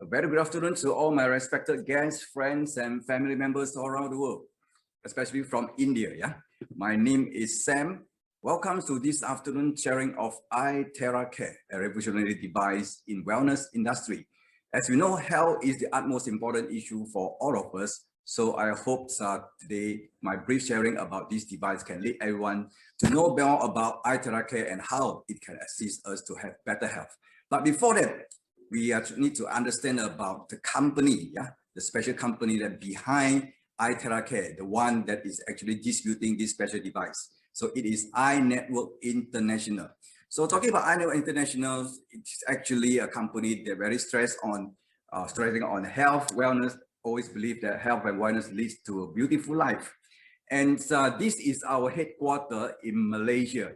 A very good afternoon to all my respected guests, friends, and family members all around the world, especially from India. Yeah, my name is Sam. Welcome to this afternoon sharing of iTerraCare, a revolutionary device in wellness industry. As we know, health is the utmost important issue for all of us. So I hope today my brief sharing about this device can lead everyone to know more about iTerraCare and how it can assist us to have better health. But before that, we need to understand about the company, the special company that behind iTerraCare, the one that is actually distributing this special device. So it is iNetwork International. So talking about iNetwork International, it's actually a company that very stressing on health, wellness, always believe that health and wellness leads to a beautiful life. And this is our headquarters in Malaysia,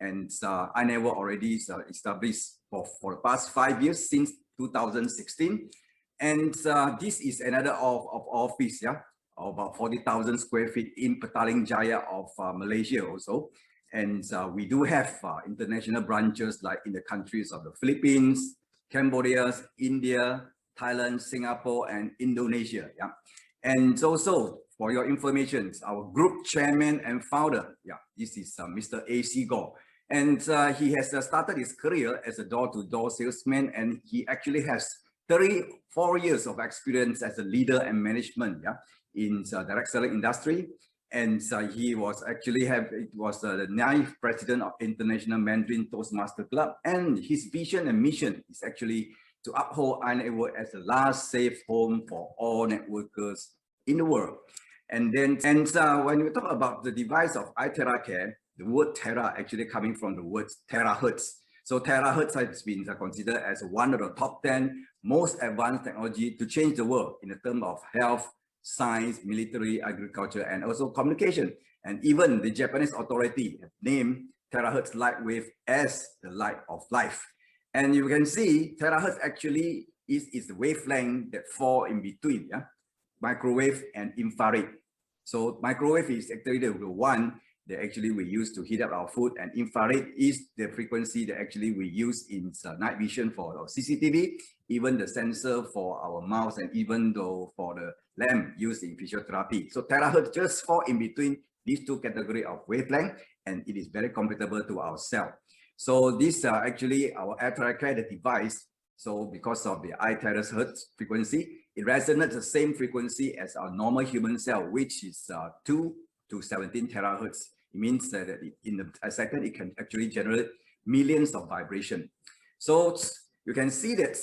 and iNetwork already is established for the past 5 years, since 2016. And this is another of office, about 40,000 square feet in Petaling Jaya of Malaysia also. And we do have international branches like in the countries of the Philippines, Cambodia, India, Thailand, Singapore, and Indonesia. And also, for your information, our group chairman and founder, this is Mr. A.C. Gore. And he has started his career as a door-to-door salesman, and he actually has 34 years of experience as a leader and management in direct selling industry. And he was actually the 9th president of International Mandarin Toastmaster Club. And his vision and mission is actually to uphold iNetwork as the last safe home for all networkers in the world. And then, when we talk about the device of iTerraCare, the word Terra actually coming from the word terahertz. So terahertz has been considered as one of the top 10 most advanced technology to change the world in the term of health, science, military, agriculture, and also communication. And even the Japanese authority have named terahertz light wave as the light of life. And you can see terahertz actually is the wavelength that fall in between microwave and infrared. So microwave is actually the one that actually we use to heat up our food, and infrared is the frequency that actually we use in night vision for our CCTV, even the sensor for our mouse, and even though for the lamp used in physiotherapy. So terahertz just fall in between these two categories of wavelength, and it is very compatible to our cell. So this actually our iTerraCare, the device. So because of the iTerahertz frequency, it resonates the same frequency as our normal human cell, which is 2 to 17 terahertz. It means that in a second, it can actually generate millions of vibration. So you can see that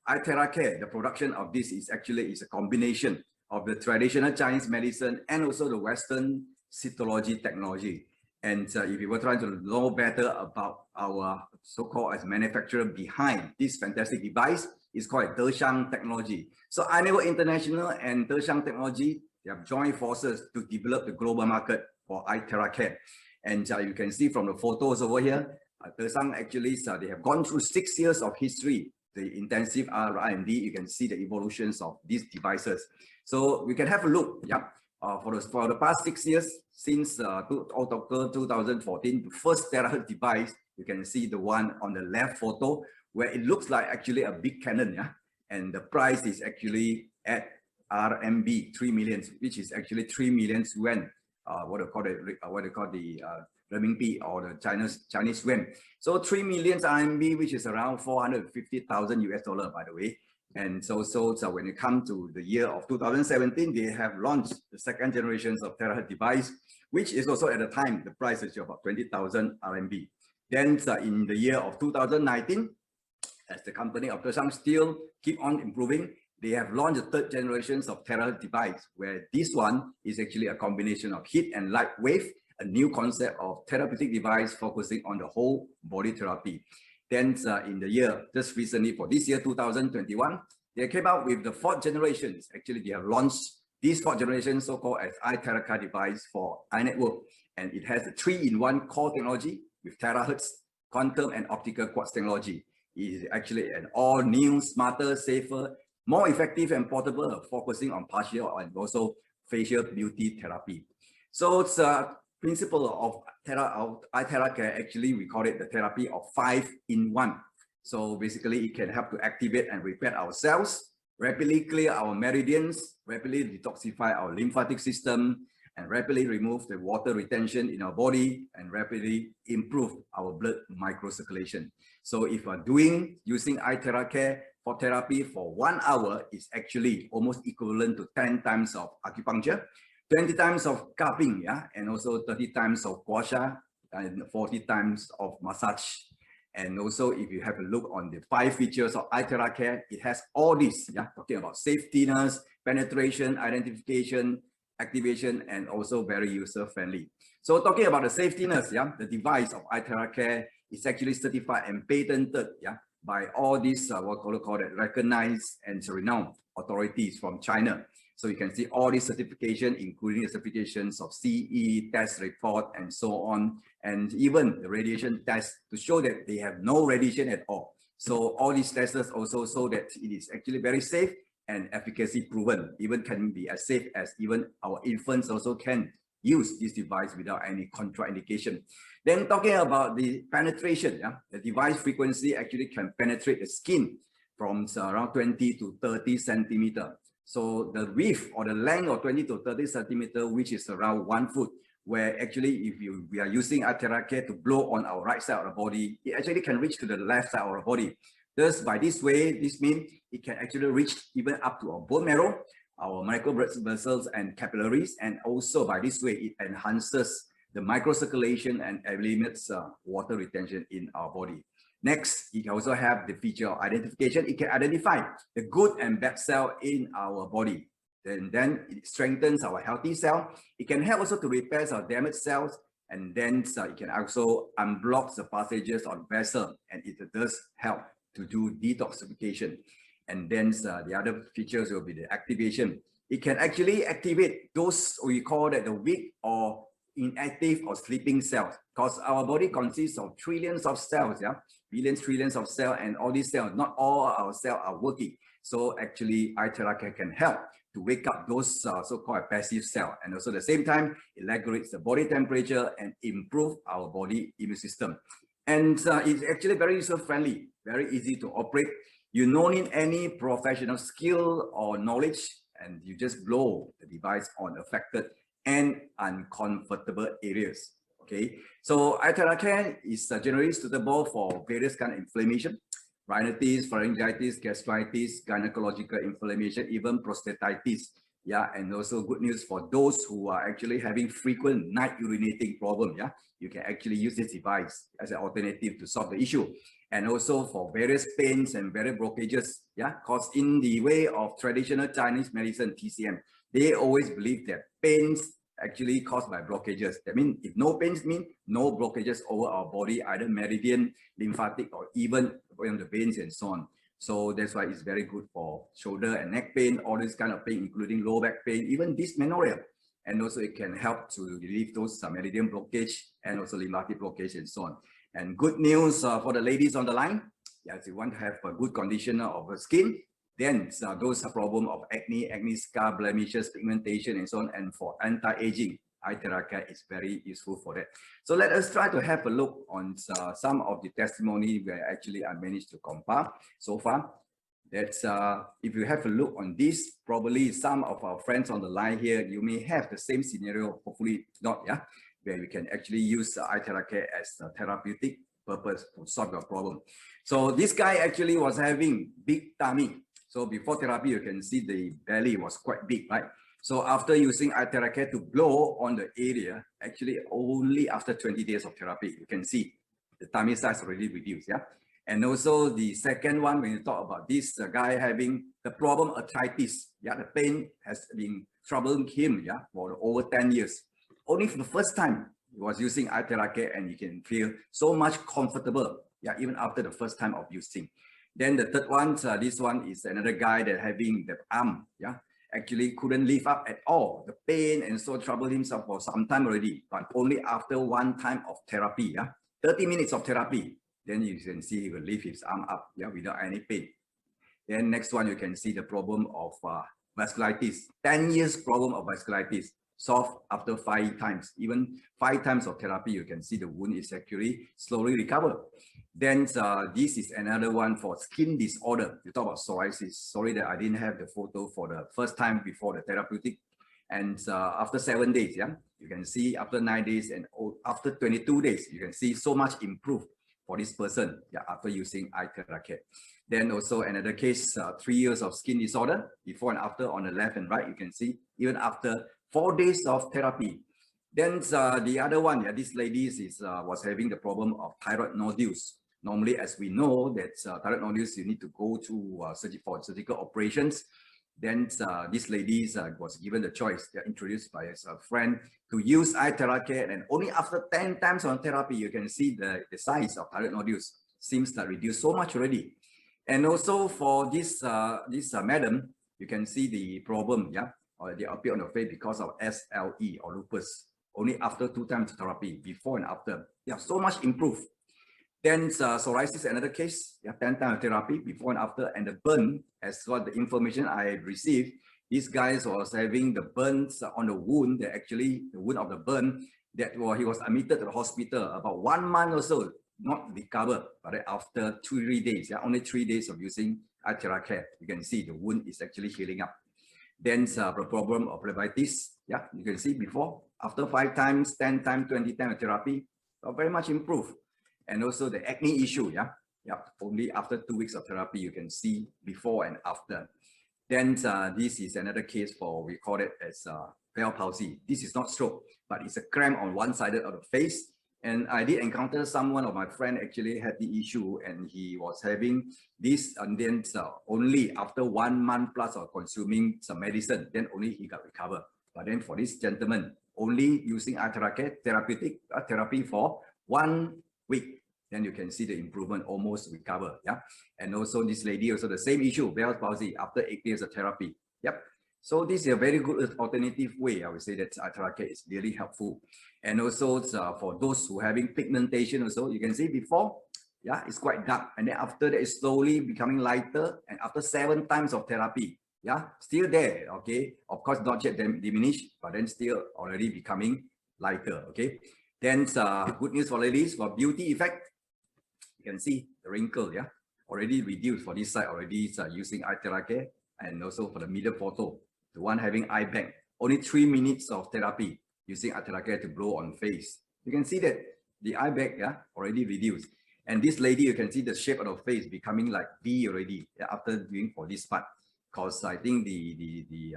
iTerraCare, the production of this is actually a combination of the traditional Chinese medicine and also the Western cytology technology. And if you were trying to know better about our so-called as manufacturer behind this fantastic device, it's called Deshang Technology. So iNetwork International and Deshang Technology, they have joined forces to develop the global market for iTerraCare. And you can see from the photos over here, Deshang actually, they have gone through 6 years of history, the intensive R&D. You can see the evolutions of these devices. So we can have a look, for the past 6 years, since October 2014, the first terahertz device, you can see the one on the left photo, where it looks like actually a big cannon, and the price is actually at RMB 3 million, which is actually 3 million yuan, what they call the renminbi or the Chinese yuan. So 3 million RMB, which is around 450,000 US dollar, by the way. And so when it comes to the year of 2017, they have launched the second generations of terahertz device, which is also at the time the price is about 20,000 RMB. Then in the year of 2019, as the company of Deshang still keep on improving, they have launched the third generations of terahertz device, where this one is actually a combination of heat and light wave, a new concept of therapeutic device focusing on the whole body therapy. Then in the year, just recently for this year, 2021, they came out with the fourth generations. Actually, they have launched this fourth generation, so-called as iTerraCare device for iNetwork. And it has a 3-in-1 core technology with terahertz, quantum, and optical quartz technology. It is actually an all-new, smarter, safer, more effective and portable, focusing on partial and also facial beauty therapy. So it's principle of iTerraCare, actually we call it the therapy of 5-in-1. So basically it can help to activate and repair our cells, rapidly clear our meridians, rapidly detoxify our lymphatic system, and rapidly remove the water retention in our body, and rapidly improve our blood microcirculation. So if you are using iTerracare for therapy for 1 hour, is actually almost equivalent to 10 times of acupuncture, 20 times of cupping, yeah, and also 30 times of gua sha, and 40 times of massage. And also, if you have a look on the 5 features of iTerracare, it has all this, yeah, talking about safetiness, penetration, identification, activation, and also very user-friendly. So talking about the safetiness, yeah, the device of iTerracare is actually certified and patented, yeah, by all these what call it recognized and renowned authorities from China. So you can see all these certification, including the certifications of CE, test report, and so on, and even the radiation test to show that they have no radiation at all. So all these tests also show that it is actually very safe and efficacy proven, even can be as safe as even our infants also can use this device without any contraindication. Then talking about the penetration, yeah, the device frequency actually can penetrate the skin from around 20 to 30 centimeter. So the width or the length of 20 to 30 centimeter, which is around 1 foot, where actually if we are using iTerracare to blow on our right side of the body, it actually can reach to the left side of the body. Thus, by this way, this means it can actually reach even up to our bone marrow, our micro vessels and capillaries, and also by this way, it enhances the microcirculation and eliminates water retention in our body. Next, it can also have the feature of identification. It can identify the good and bad cell in our body. Then it strengthens our healthy cell. It can help also to repair our damaged cells, and then it can also unblock the passages of vessel, and it does help to do detoxification. And then the other features will be the activation. It can actually activate those we call that the weak or inactive or sleeping cells, because our body consists of trillions of cells, yeah, billions, trillions of cells, and all these cells, not all our cells are working. So actually, iTerracare can help to wake up those so-called passive cells, and also at the same time, it regulates the body temperature and improve our body immune system. And it's actually very user-friendly, very easy to operate. You don't need any professional skill or knowledge, and you just blow the device on affected and uncomfortable areas. Okay, so iTerracare is generally suitable for various kind of inflammation, rhinitis, pharyngitis, gastritis, gynecological inflammation, even prostatitis. Yeah, and also good news for those who are actually having frequent night urinating problem. Yeah, you can actually use this device as an alternative to solve the issue. And also for various pains and various blockages. Yeah, because in the way of traditional Chinese medicine, TCM, they always believe that pains actually caused by blockages. That means if no pains mean no blockages over our body, either meridian, lymphatic, or even on the veins and so on. So that's why it's very good for shoulder and neck pain, all this kind of pain, including low back pain, even dysmenorrhea. And also it can help to relieve those meridian blockage and also lymphatic blockage and so on. And good news for the ladies on the line. Yeah, if you want to have a good conditioner of the skin, then those are problem of acne scar, blemishes, pigmentation, and so on. And for anti-aging, iTerracare is very useful for that. So let us try to have a look on some of the testimony where actually I managed to compile so far. That's if you have a look on this, probably some of our friends on the line here, you may have the same scenario, hopefully not, yeah, where you can actually use iTerracare as a therapeutic purpose to solve your problem. So this guy actually was having big tummy. So before therapy, you can see the belly was quite big, right? So after using iTerracare to blow on the area, actually only after 20 days of therapy, you can see the tummy size already reduced, yeah? And also the second one, when you talk about this guy having the problem arthritis, yeah, the pain has been troubling him, yeah, for over 10 years. Only for the first time, he was using iTerracare and you can feel so much comfortable, yeah, even after the first time of using. Then the third one, this one is another guy that having the arm, yeah, actually couldn't lift up at all, the pain, and so troubled himself for some time already, but only after one time of therapy, yeah, 30 minutes of therapy, then you can see he will lift his arm up, yeah, without any pain. Then next one, you can see the problem of vasculitis, 10 years problem of vasculitis. solved after 5 times. Even 5 times of therapy, you can see the wound is actually slowly recovered. Then this is another one for skin disorder. You talk about psoriasis. Sorry that I didn't have the photo for the first time before the therapeutic. And after 7 days, yeah, you can see after 9 days and after 22 days, you can see so much improved for this person, yeah, after using iTheraCare. Then also another case, 3 years of skin disorder, before and after on the left and right, you can see even after 4 days of therapy. Then the other one, yeah, this lady was having the problem of thyroid nodules. Normally, as we know that thyroid nodules, you need to go to surgical operations. Then this lady was given the choice, introduced by his friend to use iTheraCare, and only after 10 times on therapy, you can see the size of thyroid nodules seems to reduce so much already. And also for this madam, you can see the problem, yeah, or they appear on the face because of SLE or lupus. Only after 2 times therapy, before and after, yeah, so much improved. Then psoriasis, another case, yeah, 10 times therapy, before and after, and the burn, as what the information I received, these guys was having the burns on the wound, the wound of the burn, that he was admitted to the hospital about 1 month or so, not recovered, but after 3 days, yeah, only 3 days of using iTheraCare, you can see the wound is actually healing up. Then the problem of phlebitis, yeah, you can see before, after 5 times, 10 times, 20 times therapy, very much improved. And also the acne issue, yeah, only after 2 weeks of therapy, you can see before and after. Then this is another case for, we call it as Bell palsy. This is not stroke, but it's a cramp on one side of the face. And I did encounter someone of my friend actually had the issue, and he was having this, and then only after 1 month plus of consuming some medicine, then only he got recovered. But then for this gentleman, only using iTheraCare therapeutic therapy for 1 week, then you can see the improvement, almost recover. Yeah, and also this lady also the same issue, Bell's palsy, after 8 days of therapy. Yep. So this is a very good alternative way. I would say that iTheraCare is really helpful. And also for those who having pigmentation also, you can see before, yeah, it's quite dark, and then after that it's slowly becoming lighter, and after 7 times of therapy, yeah, still there. Okay, of course not yet diminished, but then still already becoming lighter. Okay. Then good news for ladies, for beauty effect, you can see the wrinkle, yeah, already reduced for this side already using iTheraCare. And also for the middle photo, the one having eye bag, only 3 minutes of therapy using iTheraCare to blow on face. You can see that the eye bag, yeah, already reduced. And this lady, you can see the shape of the face becoming like V already, yeah, after doing for this part. Because I think the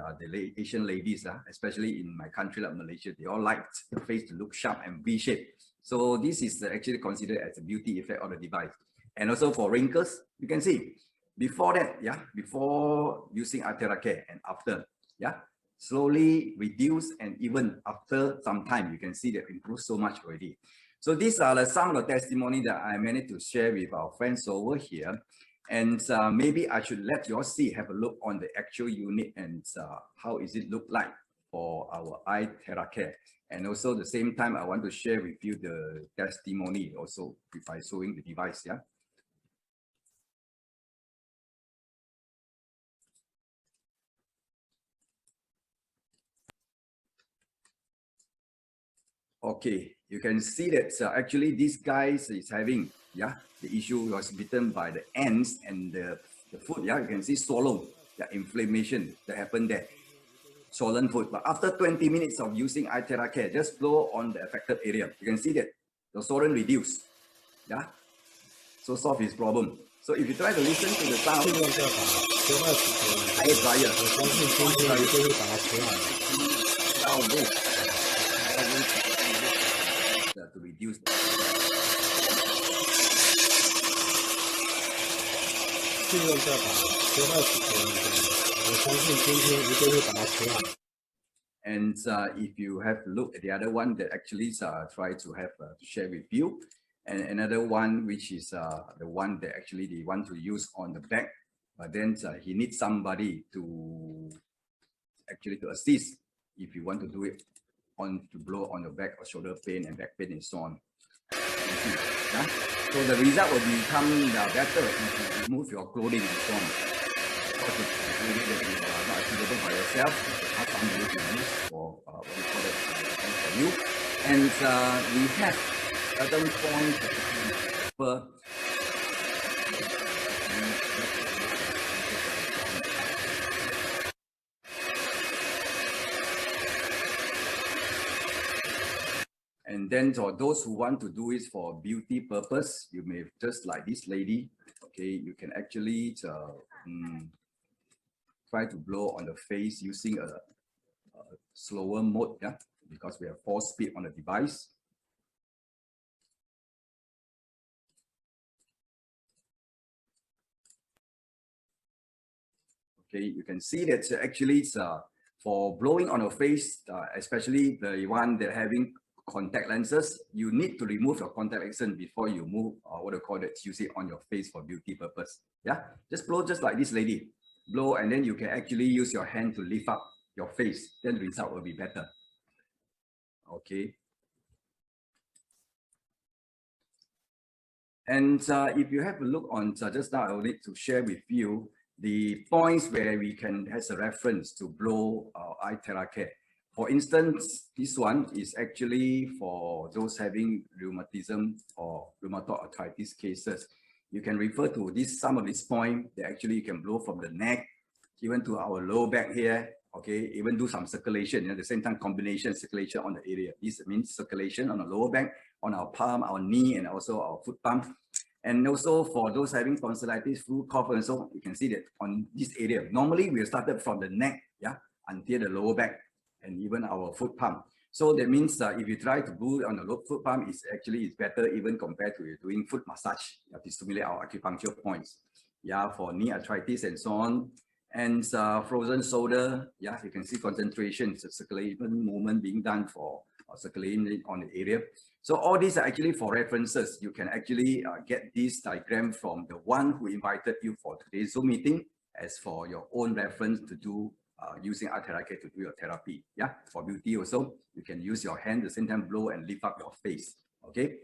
Asian ladies, especially in my country like Malaysia, they all like the face to look sharp and V-shaped. So this is actually considered as a beauty effect of the device. And also for wrinkles, you can see before that, yeah, before using iTheraCare and after, yeah, slowly reduce, and even after some time, you can see that improves so much already. So these are some of the testimony that I managed to share with our friends over here. And maybe I should let you all have a look on the actual unit and how is it look like for our iTheraCare. And also the same time, I want to share with you the testimony also by showing the device, yeah. Okay, you can see that actually this guy is having, yeah, the issue was bitten by the ants and the foot, yeah, you can see swollen, the inflammation that happened there, swollen foot. But after 20 minutes of using iTheraCare, just blow on the affected area, you can see that the swollen reduced, yeah, so solve his problem. So if you try to listen to the sound, hair dryer, to reduce. And if you have to look at the other one that actually try to have to share with you, and another one which is the one that actually they want to use on the back, but then he needs somebody to actually to assist if you want to do it to blow on the back or shoulder pain and back pain and so on. Yeah? So the result will become better if you remove your clothing and so on. Because it's really that you are not achievable by yourself, it's a hard time to use for what we call you. And we have certain points that we cover. And then for those who want to do it for beauty purpose, you may just like this lady, okay, you can actually try to blow on the face using a slower mode, yeah, because we have 4 speed on the device. Okay, you can see that actually it's for blowing on your face, especially the one that having contact lenses, you need to remove your contact lenses before you move what you call it, use it on your face for beauty purpose. Yeah, just blow just like this lady. Blow, and then you can actually use your hand to lift up your face, then the result will be better. Okay. And if you have a look on just now, I will need to share with you the points where we can as a reference to blow eye TheraCare. For instance, this one is actually for those having rheumatism or rheumatoid arthritis cases. You can refer to this, some of these points that actually you can blow from the neck, even to our lower back here, okay, even do some circulation, at the same time combination circulation on the area. This means circulation on the lower back, on our palm, our knee, and also our foot palm. And also for those having tonsillitis, flu, cough, and so on, you can see that on this area. Normally, we started from the neck, yeah, until the lower back, and even our foot palm. So that means if you try to do on the lower foot palm, it's better even compared to doing foot massage, to stimulate our acupuncture points. Yeah, for knee arthritis and so on. And frozen shoulder, yeah, you can see concentration, circulation movement being done for circulating on the area. So all these are actually for references. You can actually get this diagram from the one who invited you for today's Zoom meeting as for your own reference to do using eye TheraCare to do your therapy. Yeah, for beauty also, you can use your hand at the same time blow and lift up your face. Okay.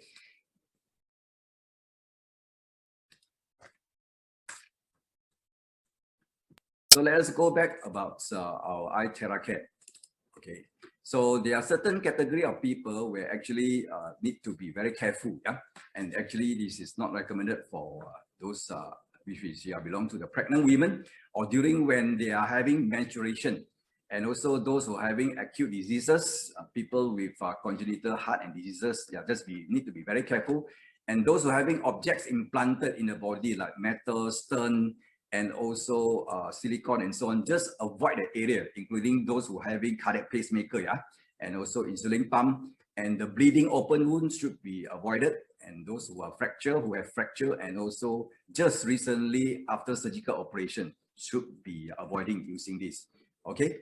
So let us go back about our eye TheraCare. Okay, so there are certain category of people where actually need to be very careful. Yeah, and actually this is not recommended for those which belong to the pregnant women or during when they are having menstruation, and also those who are having acute diseases, people with congenital heart and diseases. Yeah, need to be very careful. And those who are having objects implanted in the body like metal, stone, and also silicone and so on, just avoid the area, including those who are having cardiac pacemaker, yeah, and also insulin pump, and the bleeding open wounds should be avoided, and those who have fracture, and also just recently after surgical operation should be avoiding using this. Okay,